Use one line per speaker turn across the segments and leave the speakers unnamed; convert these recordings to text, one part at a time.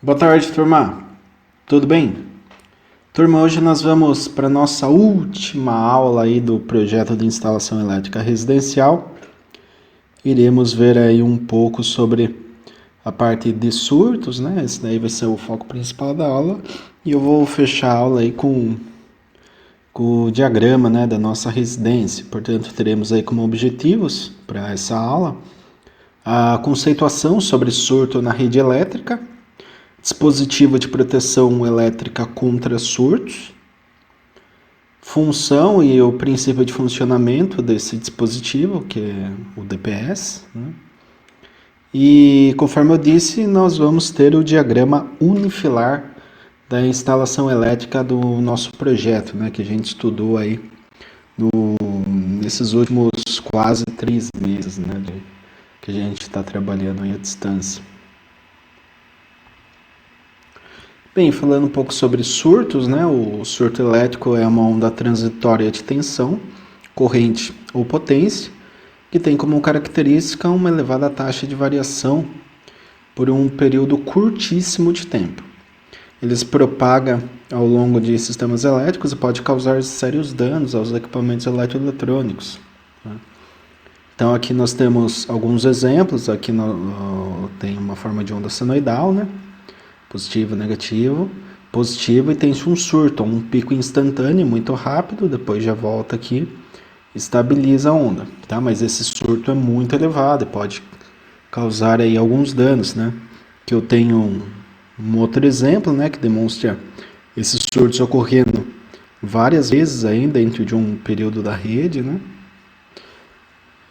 Boa tarde, turma. Tudo bem? Turma, hoje nós vamos para nossa última aula aí do projeto de instalação elétrica residencial. Iremos ver aí um pouco sobre a parte de surtos, né? Esse daí vai ser o foco principal da aula. E eu vou fechar a aula aí com o diagrama, né, da nossa residência. Portanto, teremos aí como objetivos para essa aula a conceituação sobre surto na rede elétrica, dispositivo de proteção elétrica contra surtos, função e o princípio de funcionamento desse dispositivo, que é o DPS, né? E, conforme eu disse, nós vamos ter o diagrama unifilar da instalação elétrica do nosso projeto, né, que a gente estudou aí nesses últimos quase 3 meses, né, que a gente está trabalhando aí à distância. Bem, falando um pouco sobre surtos, né? O surto elétrico é uma onda transitória de tensão, corrente ou potência, que tem como característica uma elevada taxa de variação por um período curtíssimo de tempo. Ele se propaga ao longo de sistemas elétricos e pode causar sérios danos aos equipamentos eletroeletrônicos. Então aqui nós temos alguns exemplos, aqui tem uma forma de onda senoidal, né? Positivo, negativo, positivo, e tem-se um surto, um pico instantâneo muito rápido, depois já volta aqui, estabiliza a onda, tá? Mas esse surto é muito elevado e pode causar aí alguns danos, né? Que eu tenho um outro exemplo, né, que demonstra esses surtos ocorrendo várias vezes aí dentro de um período da rede, né?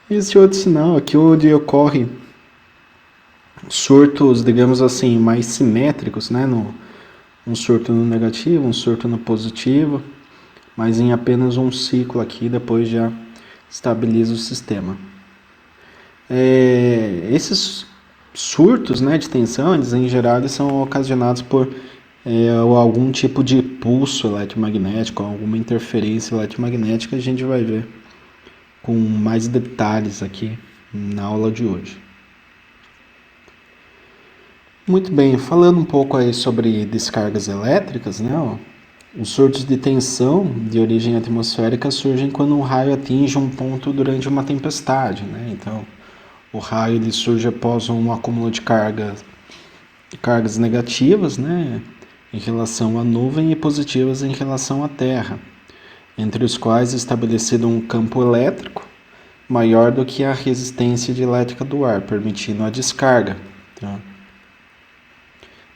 Esse outro sinal aqui onde ocorre surtos, digamos assim, mais simétricos, né? Um surto no negativo, um surto no positivo, mas em apenas um ciclo aqui, depois já estabiliza o sistema. Esses surtos, né, de tensão, eles em geral eles são ocasionados por algum tipo de pulso eletromagnético, alguma interferência eletromagnética. A gente vai ver com mais detalhes aqui na aula de hoje. Muito bem, falando um pouco aí sobre descargas elétricas, né? Os surtos de tensão de origem atmosférica surgem quando um raio atinge um ponto durante uma tempestade, né? Então, o raio ele surge após um acúmulo de cargas negativas, né, em relação à nuvem e positivas em relação à Terra, entre os quais é estabelecido um campo elétrico maior do que a resistência elétrica do ar, permitindo a descarga. Tá?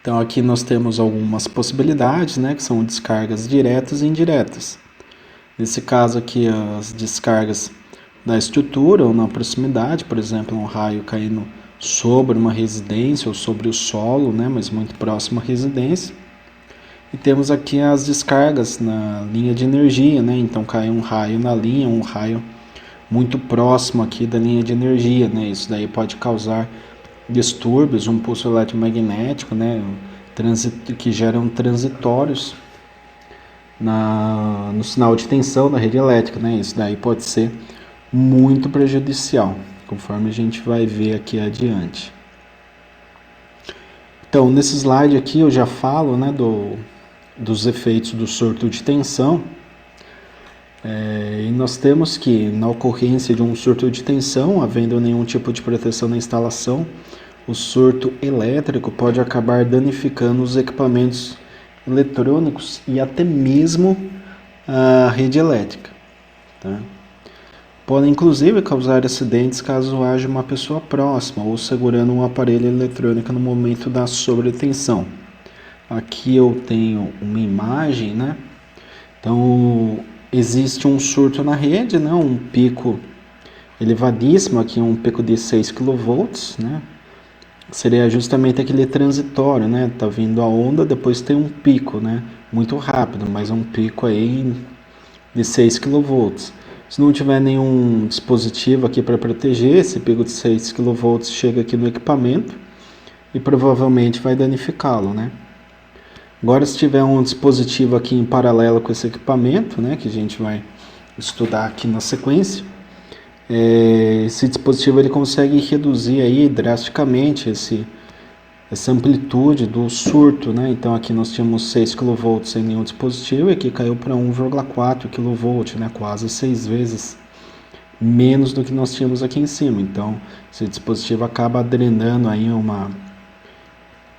Então aqui nós temos algumas possibilidades, né, que são descargas diretas e indiretas. Nesse caso aqui, as descargas da estrutura ou na proximidade, por exemplo, um raio caindo sobre uma residência ou sobre o solo, né, mas muito próximo à residência. E temos aqui as descargas na linha de energia, né, então cai um raio na linha, um raio muito próximo aqui da linha de energia, né, isso daí pode causar distúrbios, um pulso eletromagnético, né, que geram transitórios no sinal de tensão da rede elétrica, né, isso daí pode ser muito prejudicial, conforme a gente vai ver aqui adiante. Então, nesse slide aqui eu já falo, né, dos efeitos do surto de tensão, e nós temos que, na ocorrência de um surto de tensão, havendo nenhum tipo de proteção na instalação, o surto elétrico pode acabar danificando os equipamentos eletrônicos e até mesmo a rede elétrica. Tá? Podem inclusive causar acidentes caso haja uma pessoa próxima ou segurando um aparelho eletrônico no momento da sobretensão. Aqui eu tenho uma imagem, né? Então existe um surto na rede, né? Um pico elevadíssimo, aqui um pico de 6 kV, né? Seria justamente aquele transitório, né? Tá vindo a onda, depois tem um pico, né? Muito rápido, mas um pico aí de 6 kV. Se não tiver nenhum dispositivo aqui para proteger, esse pico de 6 kV chega aqui no equipamento e provavelmente vai danificá-lo, né? Agora, se tiver um dispositivo aqui em paralelo com esse equipamento, né, que a gente vai estudar aqui na sequência, esse dispositivo ele consegue reduzir aí drasticamente essa amplitude do surto, né? Então aqui nós tínhamos 6 kV em nenhum dispositivo e aqui caiu para 1,4 kV, né? Quase 6 vezes menos do que nós tínhamos aqui em cima. Então esse dispositivo acaba drenando aí uma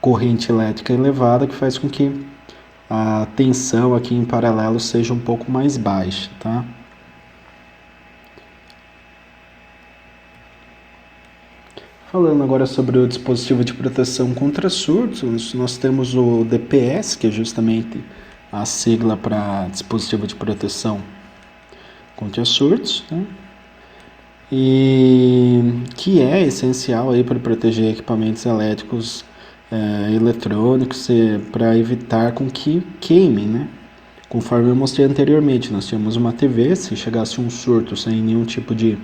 corrente elétrica elevada que faz com que a tensão aqui em paralelo seja um pouco mais baixa, tá? Falando agora sobre o dispositivo de proteção contra surtos, nós temos o DPS, que é justamente a sigla para dispositivo de proteção contra surtos, né? E que é essencial aí para proteger equipamentos elétricos eletrônicos para evitar com que queimem, né? Conforme eu mostrei anteriormente, nós tínhamos uma TV, se chegasse um surto sem nenhum tipo de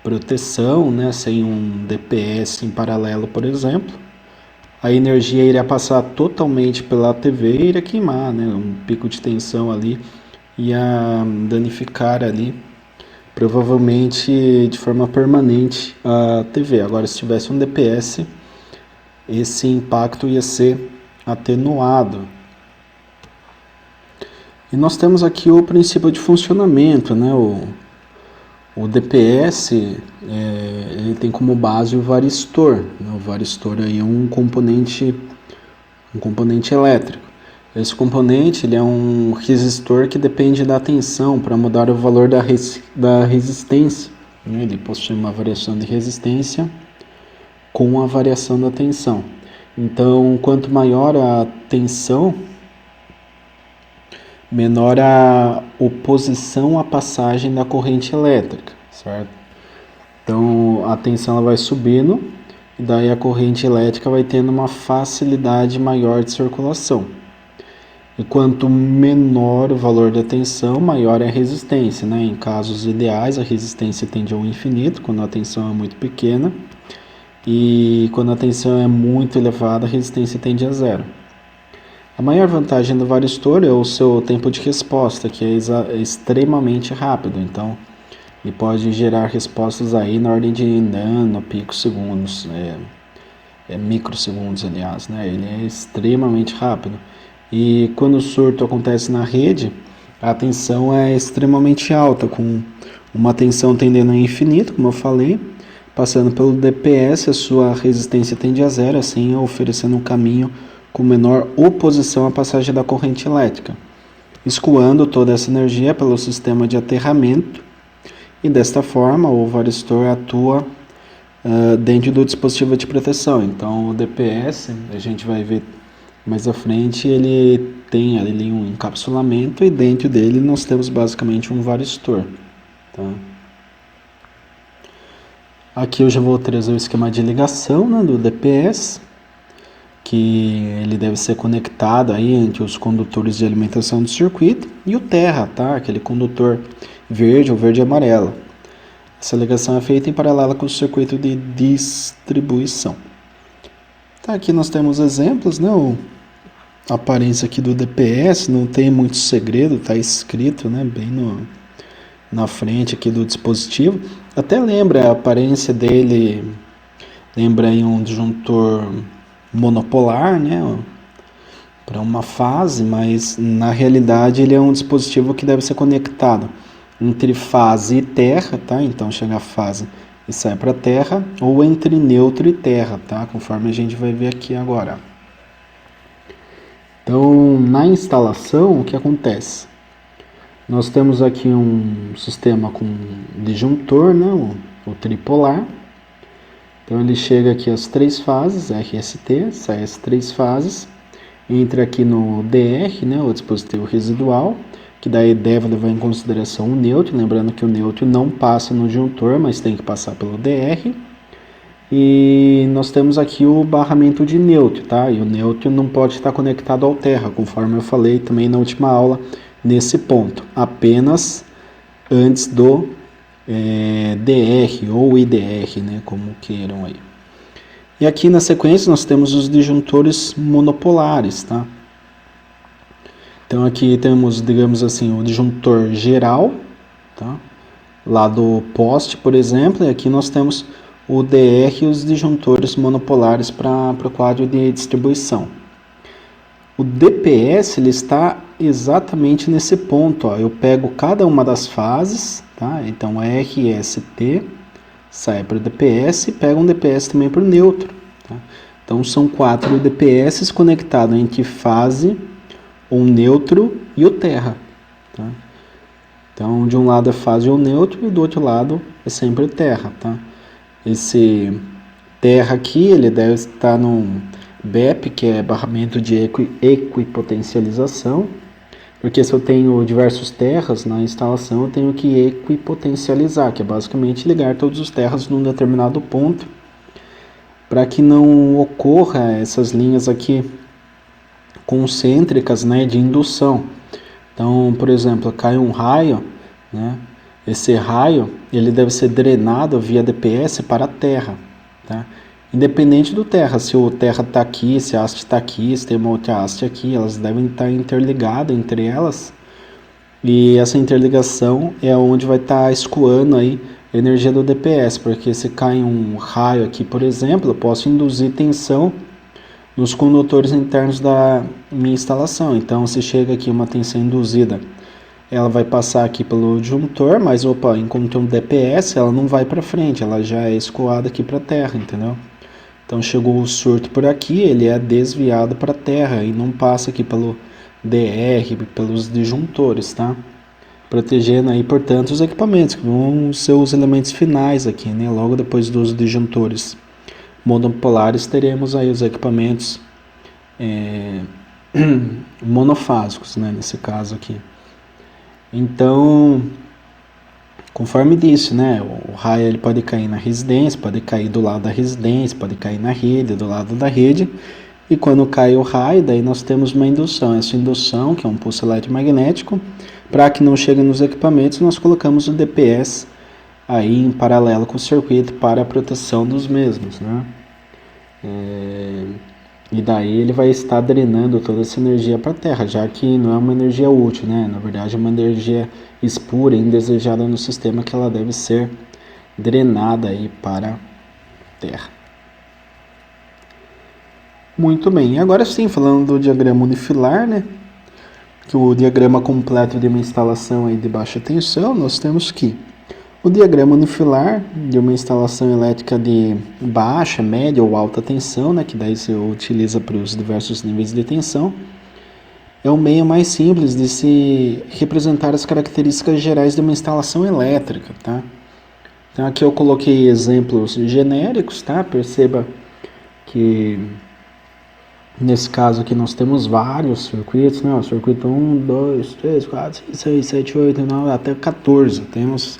proteção, né, sem um DPS em paralelo, por exemplo, a energia iria passar totalmente pela TV e iria queimar, né, um pico de tensão ali, ia danificar ali, provavelmente de forma permanente, a TV. Agora, se tivesse um DPS, esse impacto ia ser atenuado. E nós temos aqui o princípio de funcionamento, né, o DPS ele tem como base o varistor, né? O varistor aí é um componente elétrico. Esse componente ele é um resistor que depende da tensão para mudar o valor da resistência, né? Ele possui uma variação de resistência com a variação da tensão. Então, quanto maior a tensão, menor a oposição à passagem da corrente elétrica, certo? Então a tensão ela vai subindo e daí a corrente elétrica vai tendo uma facilidade maior de circulação. E quanto menor o valor da tensão, maior é a resistência, né? Em casos ideais, a resistência tende ao infinito, quando a tensão é muito pequena, e quando a tensão é muito elevada, a resistência tende a zero. A maior vantagem do varistor é o seu tempo de resposta, que é extremamente rápido. Então, ele pode gerar respostas aí na ordem de picosegundos, microsegundos, aliás, né? Ele é extremamente rápido. E quando o surto acontece na rede, a tensão é extremamente alta, com uma tensão tendendo a infinito, como eu falei. Passando pelo DPS, a sua resistência tende a zero, assim oferecendo um caminho com menor oposição à passagem da corrente elétrica, escoando toda essa energia pelo sistema de aterramento, e desta forma o varistor atua dentro do dispositivo de proteção. Então o DPS, a gente vai ver mais à frente, ele tem ali um encapsulamento e dentro dele nós temos basicamente um varistor, tá? Aqui eu já vou trazer o esquema de ligação, né, do DPS, que ele deve ser conectado aí entre os condutores de alimentação do circuito e o terra, tá? Aquele condutor verde ou verde e amarelo. Essa ligação é feita em paralelo com o circuito de distribuição. Tá, aqui nós temos exemplos, né? A aparência aqui do DPS não tem muito segredo, tá escrito, né? Bem na frente aqui do dispositivo. Até lembra a aparência dele, lembra aí um disjuntor monopolar, né, para uma fase, mas na realidade ele é um dispositivo que deve ser conectado entre fase e terra, tá? Então chega a fase e sai para a terra, ou entre neutro e terra, tá? Conforme a gente vai ver aqui agora. Então, na instalação, o que acontece? Nós temos aqui um sistema com disjuntor, né, o tripolar. Então ele chega aqui às 3 fases, RST, sai as 3 fases, entra aqui no DR, né, o dispositivo residual, que daí deve levar em consideração o neutro, lembrando que o neutro não passa no disjuntor, mas tem que passar pelo DR. E nós temos aqui o barramento de neutro, tá? E o neutro não pode estar conectado ao terra, conforme eu falei também na última aula, nesse ponto, apenas antes do DR ou IDR, né, como queiram aí. E aqui na sequência nós temos os disjuntores monopolares, tá? Então aqui temos, digamos assim, o disjuntor geral, tá? Lá do poste, por exemplo, e aqui nós temos o DR e os disjuntores monopolares para o quadro de distribuição. O DPS ele está exatamente nesse ponto. Ó. Eu pego cada uma das fases, tá? Então RST sai para o DPS e pega um DPS também para o neutro. Tá? Então são 4 DPS conectados entre fase, o neutro e o terra. Tá? Então de um lado é fase ou neutro e do outro lado é sempre terra. Tá? Esse terra aqui ele deve estar num BEP, que é barramento de equipotencialização, porque se eu tenho diversos terras na instalação, eu tenho que equipotencializar, que é basicamente ligar todos os terras num determinado ponto, para que não ocorra essas linhas aqui concêntricas, né, de indução. Então, por exemplo, cai um raio, né, esse raio ele deve ser drenado via DPS para a terra, tá? Independente do terra, se o terra está aqui, se a haste está aqui, se tem uma outra haste aqui, elas devem estar interligadas entre elas. E essa interligação é onde vai estar escoando aí a energia do DPS, porque se cai um raio aqui, por exemplo, eu posso induzir tensão nos condutores internos da minha instalação. Então, se chega aqui uma tensão induzida, ela vai passar aqui pelo disjuntor, mas opa, enquanto um DPS, ela não vai para frente, ela já é escoada aqui para a terra, entendeu? Então chegou o surto por aqui, ele é desviado para a terra e não passa aqui pelo DR, pelos disjuntores, tá? Protegendo aí, portanto, os equipamentos, que vão ser os elementos finais aqui, né? Logo depois dos disjuntores monopolares, teremos aí os equipamentos monofásicos, né? Nesse caso aqui. Então, conforme disse, né, o raio ele pode cair na residência, pode cair do lado da residência, pode cair na rede, do lado da rede, e quando cai o raio, daí nós temos uma indução. Essa indução, que é um pulso eletromagnético, para que não chegue nos equipamentos, nós colocamos o DPS aí em paralelo com o circuito para a proteção dos mesmos, né? E daí ele vai estar drenando toda essa energia para a Terra, já que não é uma energia útil, né? Na verdade é uma energia espura, indesejada no sistema, que ela deve ser drenada aí para a Terra. Muito bem, agora sim, falando do diagrama unifilar, né? Que o diagrama completo de uma instalação aí de baixa tensão, nós temos que o diagrama unifilar de uma instalação elétrica de baixa, média ou alta tensão, né, que daí se utiliza para os diversos níveis de tensão, é o meio mais simples de se representar as características gerais de uma instalação elétrica, tá? Então aqui eu coloquei exemplos genéricos, tá? Perceba que nesse caso aqui nós temos vários circuitos, né? O circuito 1, 2, 3, 4, 5, 6, 7, 8, 9, até 14. Temos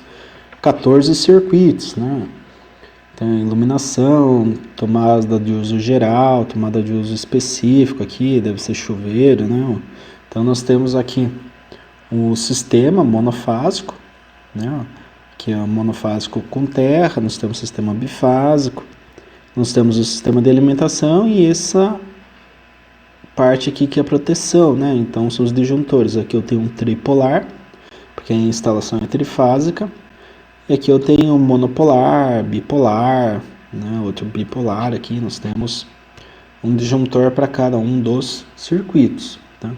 14 circuitos, né? Tem iluminação, tomada de uso geral, tomada de uso específico aqui, deve ser chuveiro, né? Então nós temos aqui o sistema monofásico, né? Que é o monofásico com terra, nós temos o sistema bifásico, nós temos o sistema de alimentação e essa parte aqui que é a proteção, né? Então são os disjuntores. Aqui eu tenho um tripolar, porque a instalação é trifásica. E aqui eu tenho monopolar, bipolar, né? Outro bipolar aqui. Nós temos um disjuntor para cada um dos circuitos, tá?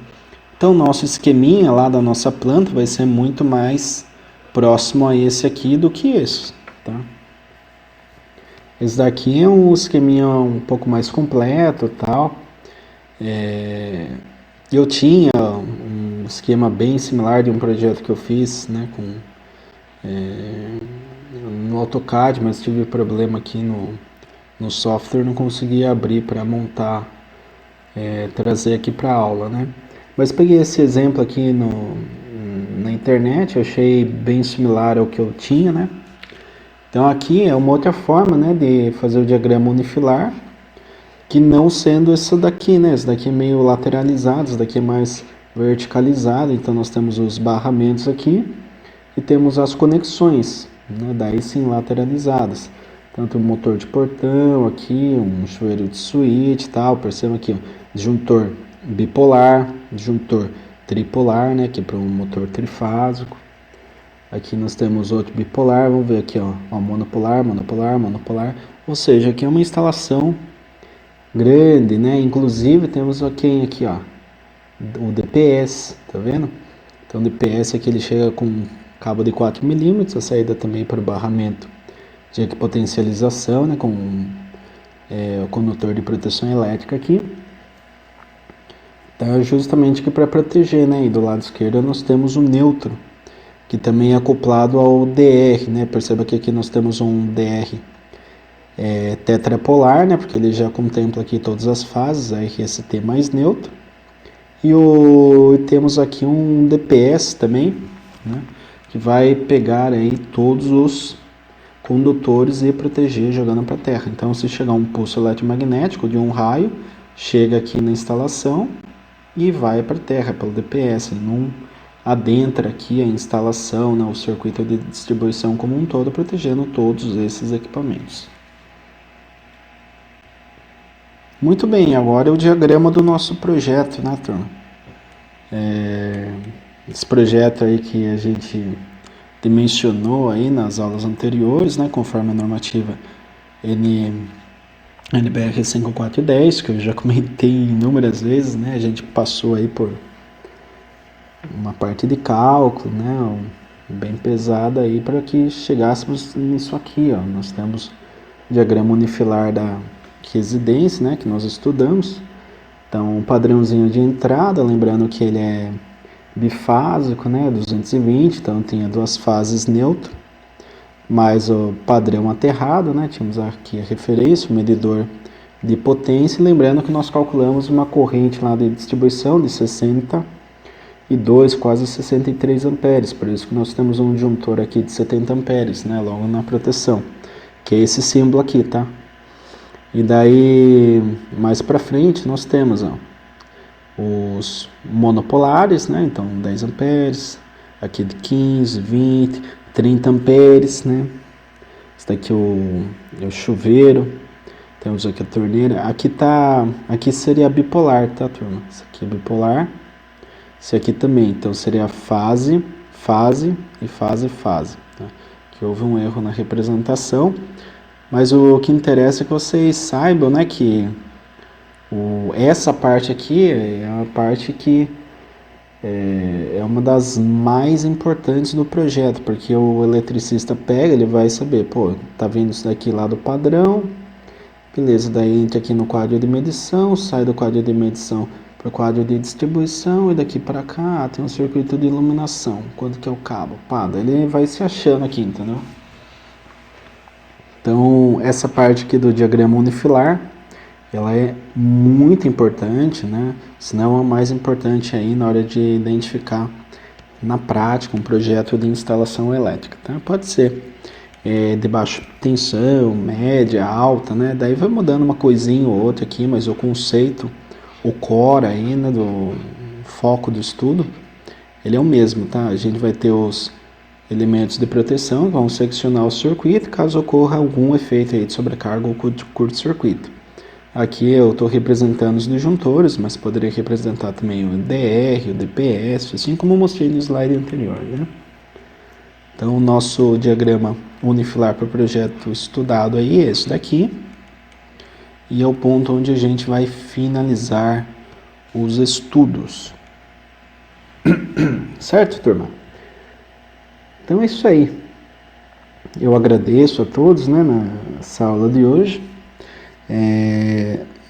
Então nosso esqueminha lá da nossa planta vai ser muito mais próximo a esse aqui do que esse, tá? Esse daqui é um esqueminha um pouco mais completo, tal. Eu tinha um esquema bem similar de um projeto que eu fiz, né, no AutoCAD, mas tive problema aqui no software, não consegui abrir para montar, trazer aqui para aula, né? Mas peguei esse exemplo aqui na internet, achei bem similar ao que eu tinha, né? Então aqui é uma outra forma, né, de fazer o diagrama unifilar, que não sendo esse daqui, né? Esse daqui é meio lateralizado, esse daqui é mais verticalizado, então nós temos os barramentos aqui e temos as conexões, né? Daí sim lateralizadas. Tanto o motor de portão aqui, um chuveiro de suíte e tal, perceba aqui, ó, disjuntor bipolar, disjuntor tripolar, né? Que é para um motor trifásico. Aqui nós temos outro bipolar, vamos ver aqui, ó, monopolar, monopolar, monopolar. Ou seja, aqui é uma instalação grande, né? Inclusive temos aqui, ó, o DPS, tá vendo? Então o DPS aqui ele chega com cabo de 4 milímetros, a saída também para o barramento de potencialização, né? Com o condutor de proteção elétrica aqui. Então, justamente aqui para proteger, né? E do lado esquerdo nós temos o neutro, que também é acoplado ao DR, né? Perceba que aqui nós temos um DR tetrapolar, né? Porque ele já contempla aqui todas as fases, a RST mais neutro. E temos aqui um DPS também, né? Que vai pegar aí todos os condutores e proteger jogando para a Terra. Então, se chegar um pulso eletromagnético de um raio, chega aqui na instalação e vai para a Terra pelo DPS. Ele não adentra aqui a instalação, né, o circuito de distribuição como um todo, protegendo todos esses equipamentos. Muito bem, agora é o diagrama do nosso projeto, né, turma? Esse projeto aí que a gente dimensionou aí nas aulas anteriores, né, conforme a normativa NBR 5410, que eu já comentei inúmeras vezes, né, a gente passou aí por uma parte de cálculo, né, bem pesada aí para que chegássemos nisso aqui, ó. Nós temos o diagrama unifilar da residência, né, que nós estudamos. Então, um padrãozinho de entrada, lembrando que ele é bifásico, né, 220, então tem duas fases neutro, mais o padrão aterrado, né, tínhamos aqui a referência, o medidor de potência, lembrando que nós calculamos uma corrente lá de distribuição de 62, quase 63 amperes, por isso que nós temos um disjuntor aqui de 70 amperes, né, logo na proteção, que é esse símbolo aqui, tá? E daí, mais para frente, nós temos, ó, os monopolares, né? Então 10 amperes, aqui de 15, 20, 30 amperes, né? Esse daqui é o chuveiro, temos aqui a torneira, aqui seria bipolar, tá, turma? Esse aqui é bipolar, esse aqui também, então seria fase, fase e fase, fase, tá? Que houve um erro na representação, mas o que interessa é que vocês saibam, né, que essa parte aqui é a parte que é uma das mais importantes do projeto, porque o eletricista pega, ele vai saber, pô, tá vendo isso daqui lá do padrão, beleza, daí entra aqui no quadro de medição, sai do quadro de medição para o quadro de distribuição, e daqui para cá tem um circuito de iluminação, quanto que é o cabo, pá, daí ele vai se achando aqui, entendeu? Então, essa parte aqui do diagrama unifilar, ela é muito importante, né? Se não a mais importante aí na hora de identificar na prática um projeto de instalação elétrica, tá? Pode ser de baixa tensão, média, alta, né? Daí vai mudando uma coisinha ou outra aqui, mas o conceito, o core aí, né, do foco do estudo, ele é o mesmo, tá? A gente vai ter os elementos de proteção que vão seccionar o circuito caso ocorra algum efeito aí de sobrecarga ou curto-circuito. Aqui eu estou representando os disjuntores, mas poderia representar também o DR, o DPS, assim como eu mostrei no slide anterior, né? Então o nosso diagrama unifilar para o projeto estudado aí é esse daqui, e é o ponto onde a gente vai finalizar os estudos. Certo, turma? Então é isso aí. Eu agradeço a todos, né, nessa aula de hoje.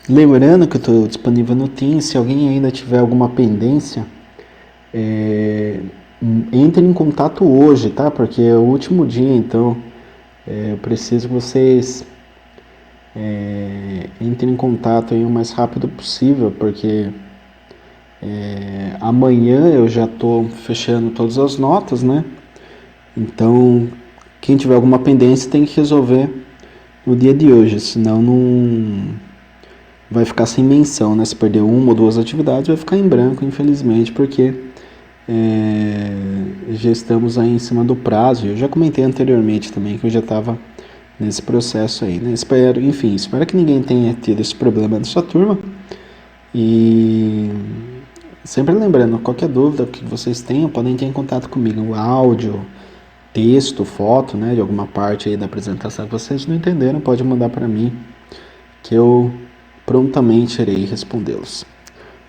Lembrando que eu estou disponível no Teams, se alguém ainda tiver alguma pendência, entre em contato hoje, tá? Porque é o último dia, então eu preciso que vocês entrem em contato aí o mais rápido possível, porque amanhã eu já estou fechando todas as notas, né? Então, quem tiver alguma pendência tem que resolver no dia de hoje, senão não vai ficar sem menção, né? Se perder uma ou duas atividades, vai ficar em branco, infelizmente, porque já estamos aí em cima do prazo. Eu já comentei anteriormente também que eu já estava nesse processo aí, né? Espero que ninguém tenha tido esse problema na sua turma. E sempre lembrando, qualquer dúvida que vocês tenham, podem ter em contato comigo, o áudio, texto, foto, né, de alguma parte aí da apresentação que vocês não entenderam, pode mandar para mim, que eu prontamente irei respondê-los.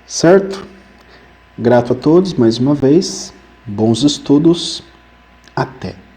Certo? Grato a todos mais uma vez, bons estudos, até!